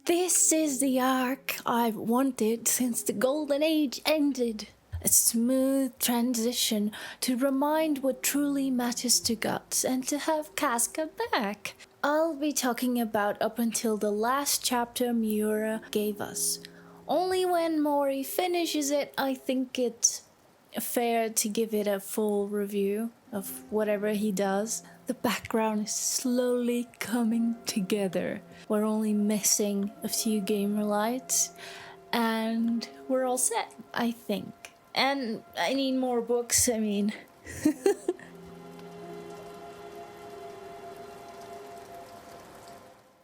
This is the arc I've wanted since the Golden Age ended. A smooth transition to remind what truly matters to Guts and to have Casca back. I'll be talking about up until the last chapter Miura gave us. Only when Mori finishes it, I think it's fair to give it a full review of whatever he does. The background is slowly coming together. We're only missing a few gamer lights, and we're all set, I think. And I need more books,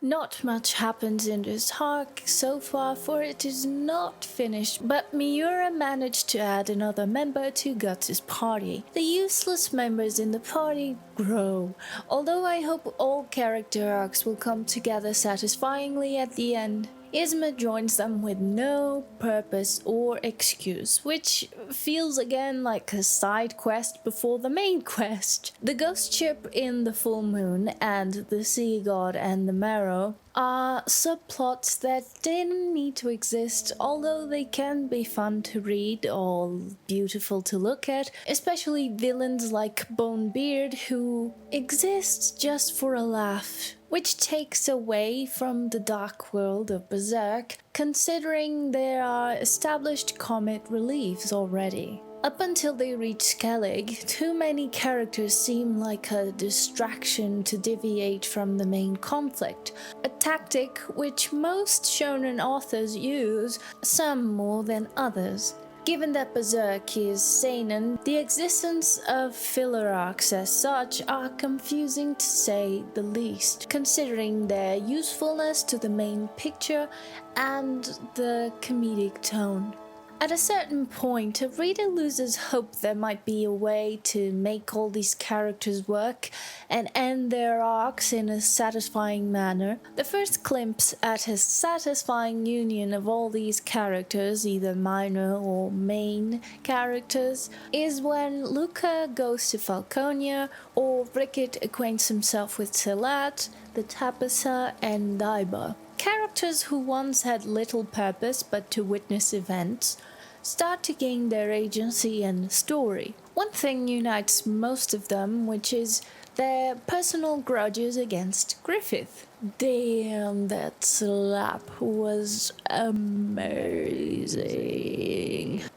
Not much happens in this arc so far, for it is not finished, but Miura managed to add another member to Guts' party. The useless members in the party grow, although I hope all character arcs will come together satisfyingly at the end. Isma joins them with no purpose or excuse, which feels again like a side quest before the main quest. The ghost ship in the full moon and the sea god and the marrow are subplots that didn't need to exist, although they can be fun to read or beautiful to look at, especially villains like Bonebeard, who exists just for a laugh, which takes away from the dark world of Berserk, considering there are established comic reliefs already. Up until they reach Skellig, too many characters seem like a distraction to deviate from the main conflict, a tactic which most shonen authors use, some more than others. Given that Berserk is seinen, the existence of filler arcs as such are confusing to say the least, considering their usefulness to the main picture and the comedic tone. At a certain point, a reader loses hope there might be a way to make all these characters work and end their arcs in a satisfying manner. The first glimpse at a satisfying union of all these characters, either minor or main characters, is when Luca goes to Falconia or Rickert acquaints himself with Selat, the Tapasa, and Daiba. Characters who once had little purpose but to witness events start to gain their agency and story. One thing unites most of them, which is their personal grudges against Griffith. Damn, that slap was amazing.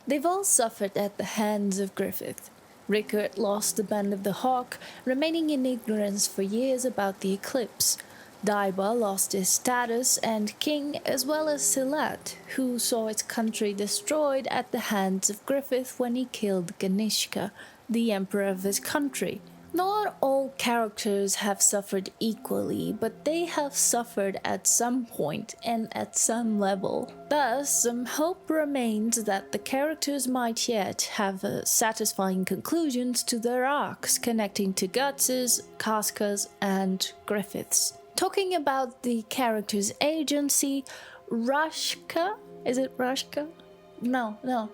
They've all suffered at the hands of Griffith. Rickert lost the Band of the Hawk, remaining in ignorance for years about the eclipse. Daiba lost his status and king, as well as Selat, who saw its country destroyed at the hands of Griffith when he killed Ganishka, the emperor of his country. Not all characters have suffered equally, but they have suffered at some point and at some level. Thus, some hope remains that the characters might yet have satisfying conclusions to their arcs connecting to Guts', Casca's, and Griffith's. Talking about the character's agency, Rashka? Is it Rashka? No.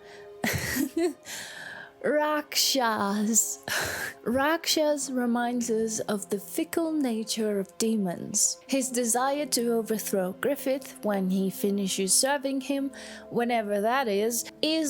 Rakshas. Rakshas reminds us of the fickle nature of demons. His desire to overthrow Griffith when he finishes serving him, whenever that is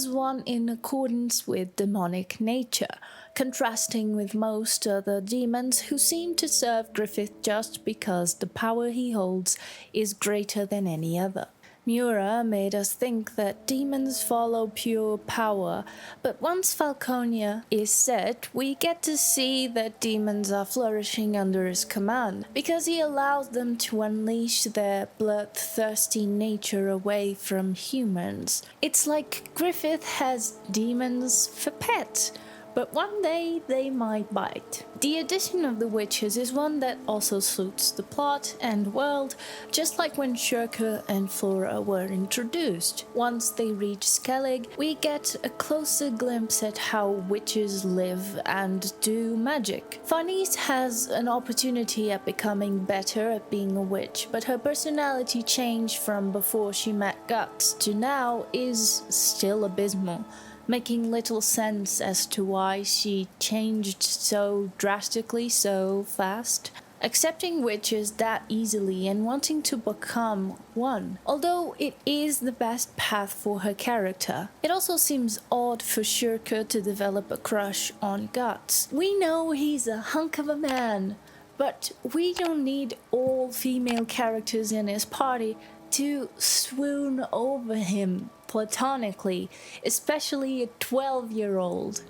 one in accordance with demonic nature, contrasting with most other demons who seem to serve Griffith just because the power he holds is greater than any other. Miura made us think that demons follow pure power, but once Falconia is set, we get to see that demons are flourishing under his command, because he allows them to unleash their bloodthirsty nature away from humans. It's like Griffith has demons for pets, but one day they might bite. The addition of the witches is one that also suits the plot and world, just like when Shurka and Flora were introduced. Once they reach Skellig, we get a closer glimpse at how witches live and do magic. Farnese has an opportunity at becoming better at being a witch, but her personality change from before she met Guts to now is still abysmal, making little sense as to why she changed so drastically so fast. accepting witches that easily and wanting to become one. Although it is the best path for her character, it also seems odd for Rickert to develop a crush on Guts. We know he's a hunk of a man, but we don't need all female characters in his party to swoon over him platonically, especially a 12-year-old.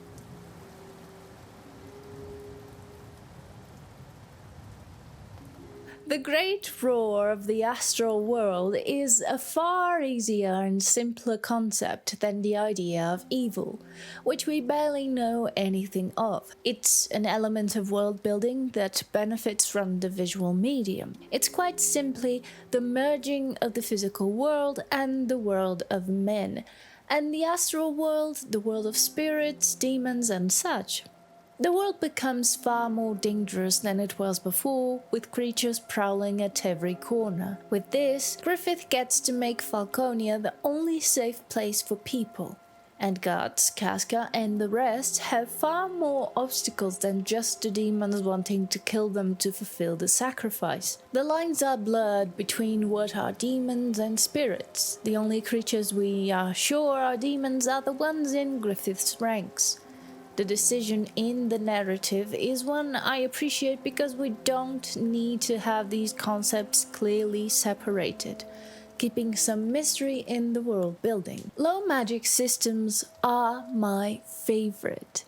The great roar of the astral world is a far easier and simpler concept than the idea of evil, which we barely know anything of. It's an element of world building that benefits from the visual medium. It's quite simply the merging of the physical world and the world of men, and the astral world, the world of spirits, demons, and such. The world becomes far more dangerous than it was before, with creatures prowling at every corner. With this, Griffith gets to make Falconia the only safe place for people, and Guts, Casca, and the rest have far more obstacles than just the demons wanting to kill them to fulfill the sacrifice. The lines are blurred between what are demons and spirits. The only creatures we are sure are demons are the ones in Griffith's ranks. The decision in the narrative is one I appreciate because we don't need to have these concepts clearly separated, keeping some mystery in the world building. Low magic systems are my favorite,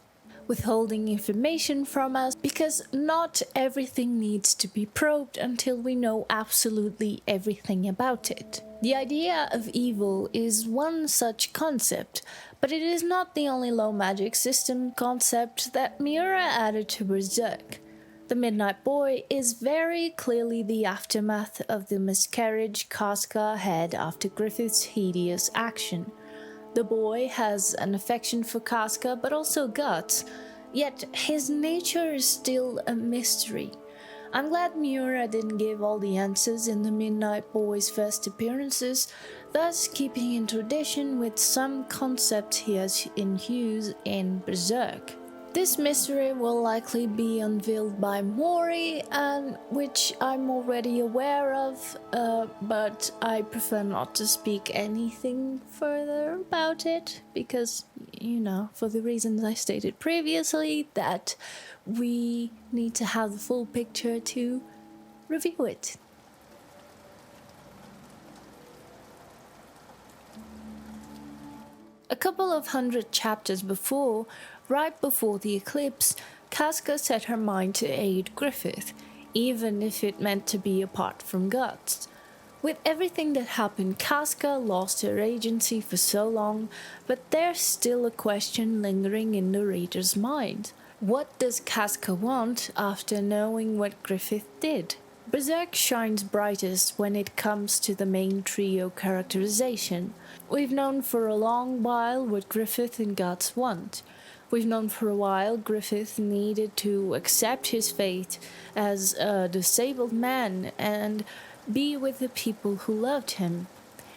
withholding information from us because not everything needs to be probed until we know absolutely everything about it. The idea of evil is one such concept, but it is not the only low magic system concept that Miura added to Berserk. The Midnight Boy is very clearly the aftermath of the miscarriage Casca had after Griffith's hideous action. The boy has an affection for Casca but also Guts, yet his nature is still a mystery. I'm glad Miura didn't give all the answers in the Midnight Boy's first appearances, thus keeping in tradition with some concepts he has infused in Berserk. This mystery will likely be unveiled by Mori, and which I'm already aware of, but I prefer not to speak anything further about it, because, for the reasons I stated previously, that we need to have the full picture to review it. A couple of 100 chapters before, right before the eclipse, Casca set her mind to aid Griffith, even if it meant to be apart from Guts. With everything that happened, Casca lost her agency for so long, but there's still a question lingering in the reader's mind. What does Casca want after knowing what Griffith did? Berserk shines brightest when it comes to the main trio characterization. We've known for a long while what Griffith and Guts want. We've known for a while Griffith needed to accept his fate as a disabled man and be with the people who loved him.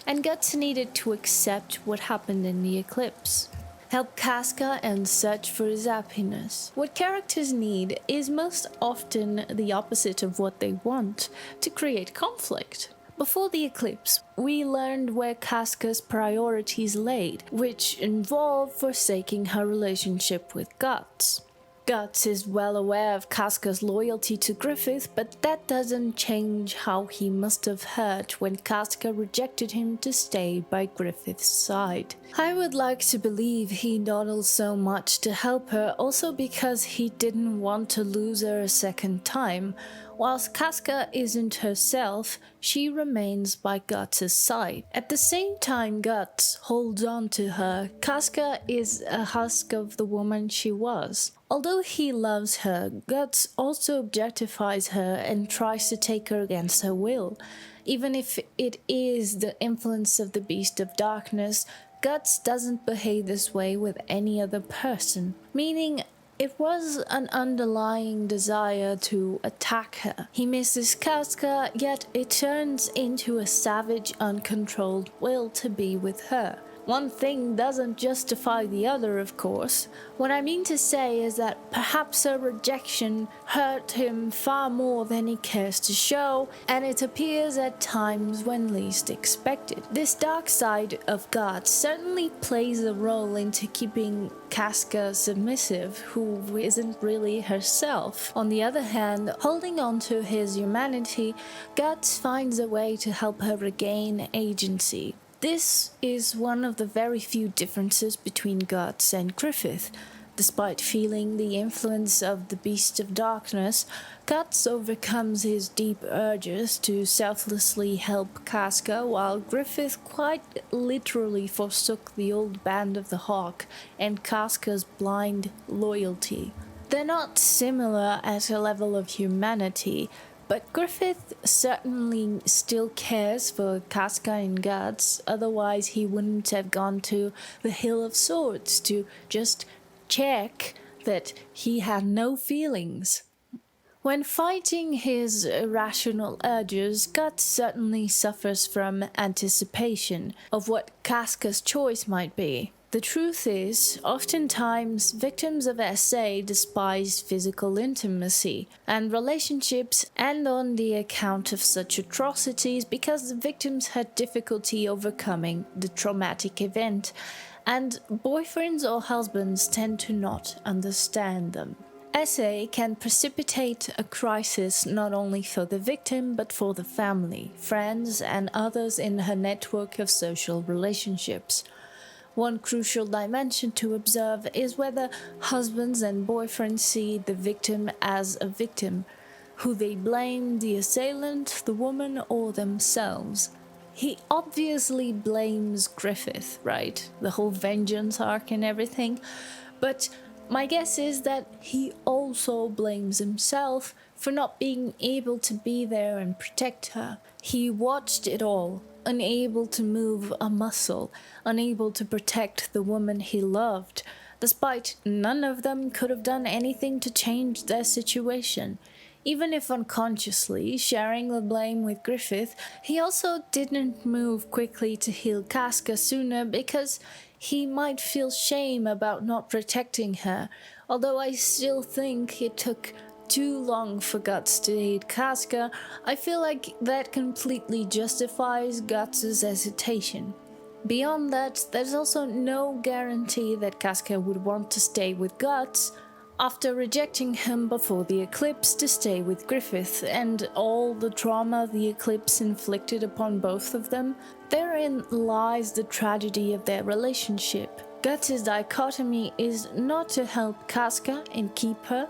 And Guts needed to accept what happened in the eclipse, help Casca and search for his happiness. What characters need is most often the opposite of what they want, to create conflict. Before the eclipse, we learned where Casca's priorities laid, which involved forsaking her relationship with Guts. Guts is well aware of Casca's loyalty to Griffith, but that doesn't change how he must have hurt when Casca rejected him to stay by Griffith's side. I would like to believe he dawdled so much to help her also because he didn't want to lose her a second time. Whilst Casca isn't herself, she remains by Guts' side. At the same time Guts holds on to her, Casca is a husk of the woman she was. Although he loves her, Guts also objectifies her and tries to take her against her will. Even if it is the influence of the Beast of Darkness, Guts doesn't behave this way with any other person, meaning it was an underlying desire to attack her. He misses Casca, yet it turns into a savage, uncontrolled will to be with her. One thing doesn't justify the other, of course. What I mean to say is that perhaps her rejection hurt him far more than he cares to show, and it appears at times when least expected. This dark side of God certainly plays a role into keeping Casca submissive, who isn't really herself. On the other hand, holding on to his humanity, Guts finds a way to help her regain agency. This is one of the very few differences between Guts and Griffith. Despite feeling the influence of the Beast of Darkness, Guts overcomes his deep urges to selflessly help Casca, while Griffith quite literally forsook the old band of the Hawk and Casca's blind loyalty. They're not similar at a level of humanity, but Griffith certainly still cares for Casca and Guts, otherwise he wouldn't have gone to the Hill of Swords to just check that he had no feelings. When fighting his irrational urges, Guts certainly suffers from anticipation of what Casca's choice might be. The truth is, oftentimes victims of SA despise physical intimacy and relationships, and on the account of such atrocities because the victims had difficulty overcoming the traumatic event, and boyfriends or husbands tend to not understand them. SA can precipitate a crisis not only for the victim but for the family, friends, and others in her network of social relationships. One crucial dimension to observe is whether husbands and boyfriends see the victim as a victim, who they blame, the assailant, the woman, or themselves. He obviously blames Griffith, right? The whole vengeance arc and everything. But my guess is that he also blames himself for not being able to be there and protect her. He watched it all, unable to move a muscle, unable to protect the woman he loved, despite none of them could have done anything to change their situation. Even if unconsciously sharing the blame with Griffith, he also didn't move quickly to heal Casca sooner because he might feel shame about not protecting her, although I still think it took too long for Guts to aid Casca. I feel like that completely justifies Guts' hesitation. Beyond that, there's also no guarantee that Casca would want to stay with Guts after rejecting him before the eclipse to stay with Griffith, and all the trauma the eclipse inflicted upon both of them. Therein lies the tragedy of their relationship. Guts' dichotomy is not to help Casca and keep her,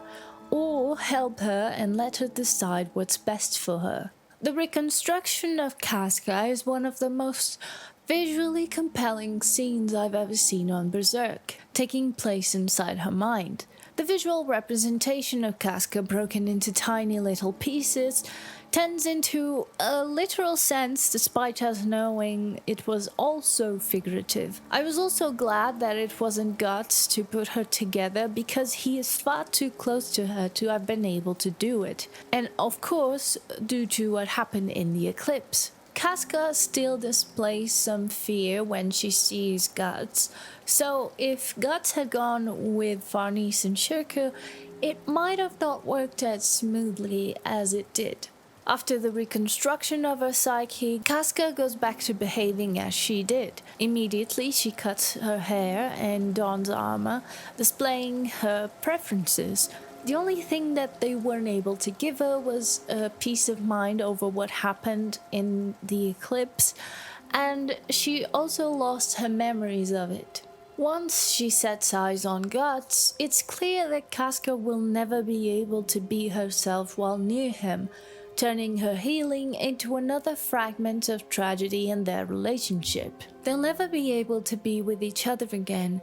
or help her and let her decide what's best for her. The reconstruction of Casca is one of the most visually compelling scenes I've ever seen on Berserk, taking place inside her mind. The visual representation of Casca broken into tiny little pieces turns into a literal sense despite us knowing it was also figurative. I was also glad that it wasn't Guts to put her together because he is far too close to her to have been able to do it, and of course due to what happened in the eclipse. Casca still displays some fear when she sees Guts, so if Guts had gone with Farnese and Shirku, it might have not worked as smoothly as it did. After the reconstruction of her psyche, Casca goes back to behaving as she did. Immediately she cuts her hair and dons armor, displaying her preferences. The only thing that they weren't able to give her was a peace of mind over what happened in the eclipse, and she also lost her memories of it. Once she sets eyes on Guts, it's clear that Casca will never be able to be herself while near him, turning her healing into another fragment of tragedy in their relationship. They'll never be able to be with each other again,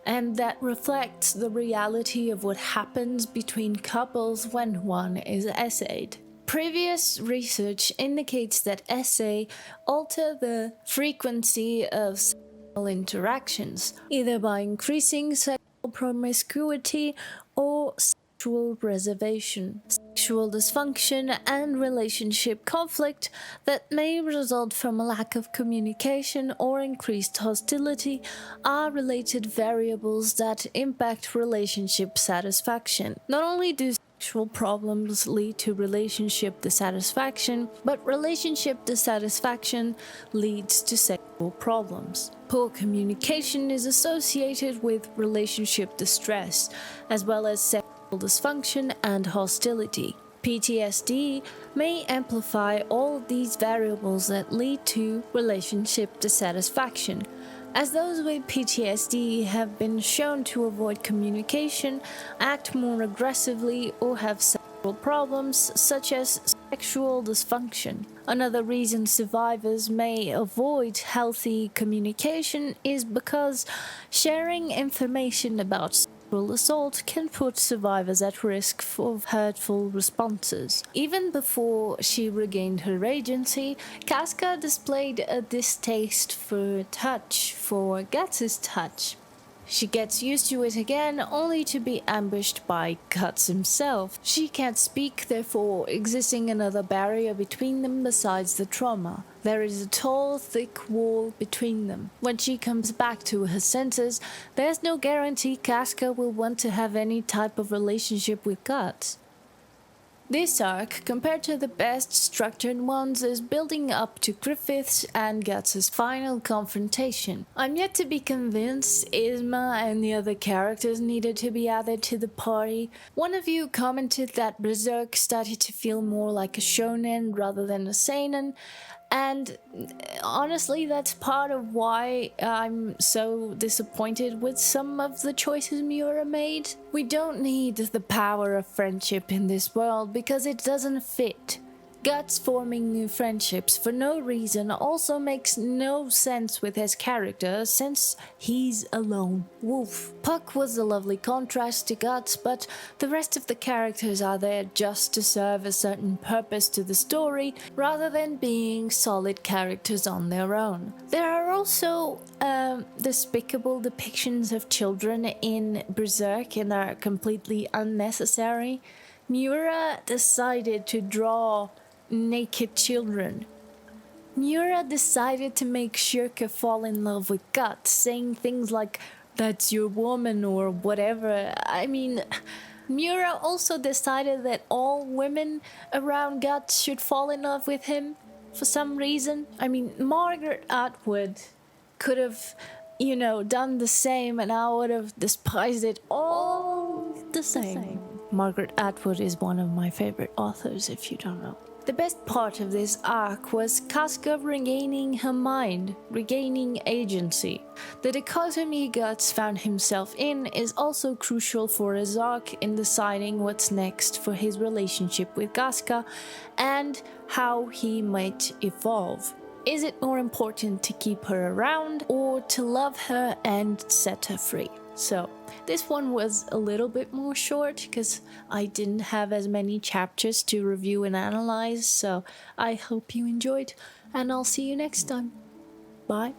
and that reflects the reality of what happens between couples when one is SA'd. Previous research indicates that SA alter the frequency of sexual interactions, either by increasing sexual promiscuity or sexual reservation. sexual dysfunction and relationship conflict that may result from a lack of communication or increased hostility are related variables that impact relationship satisfaction. Not only do sexual problems lead to relationship dissatisfaction, but relationship dissatisfaction leads to sexual problems. Poor communication is associated with relationship distress, as well as sexual dysfunction and hostility. PTSD may amplify all these variables that lead to relationship dissatisfaction, as those with PTSD have been shown to avoid communication, act more aggressively, or have sexual problems such as sexual dysfunction. Another reason survivors may avoid healthy communication is because sharing information about sexual assault can put survivors at risk for hurtful responses. Even before she regained her agency, Casca displayed a distaste for Guts' touch. She gets used to it again, only to be ambushed by Guts himself. She can't speak, therefore existing another barrier between them besides the trauma. There is a tall, thick wall between them. When she comes back to her senses, there's no guarantee Casca will want to have any type of relationship with Guts. This arc, compared to the best structured ones, is building up to Griffith's and Guts' final confrontation. I'm yet to be convinced Isma and the other characters needed to be added to the party. One of you commented that Berserk started to feel more like a shonen rather than a seinen, and honestly, that's part of why I'm so disappointed with some of the choices Miura made. We don't need the power of friendship in this world because it doesn't fit. Guts forming new friendships for no reason also makes no sense with his character since he's a lone wolf. Puck was a lovely contrast to Guts, but the rest of the characters are there just to serve a certain purpose to the story rather than being solid characters on their own. There are also despicable depictions of children in Berserk and are completely unnecessary. Miura decided to draw naked children. Miura decided to make Shirka fall in love with Guts, saying things like, "That's your woman," or whatever. I mean, Miura also decided that all women around Guts should fall in love with him for some reason. I mean, Margaret Atwood could have, done the same, and I would have despised it all the same. Margaret Atwood is one of my favorite authors, if you don't know. The best part of this arc was Casca regaining her mind, regaining agency. The dichotomy Guts found himself in is also crucial for his arc in deciding what's next for his relationship with Casca and how he might evolve. Is it more important to keep her around or to love her and set her free? So, this one was a little bit more short because I didn't have as many chapters to review and analyze, so I hope you enjoyed, and I'll see you next time. Bye.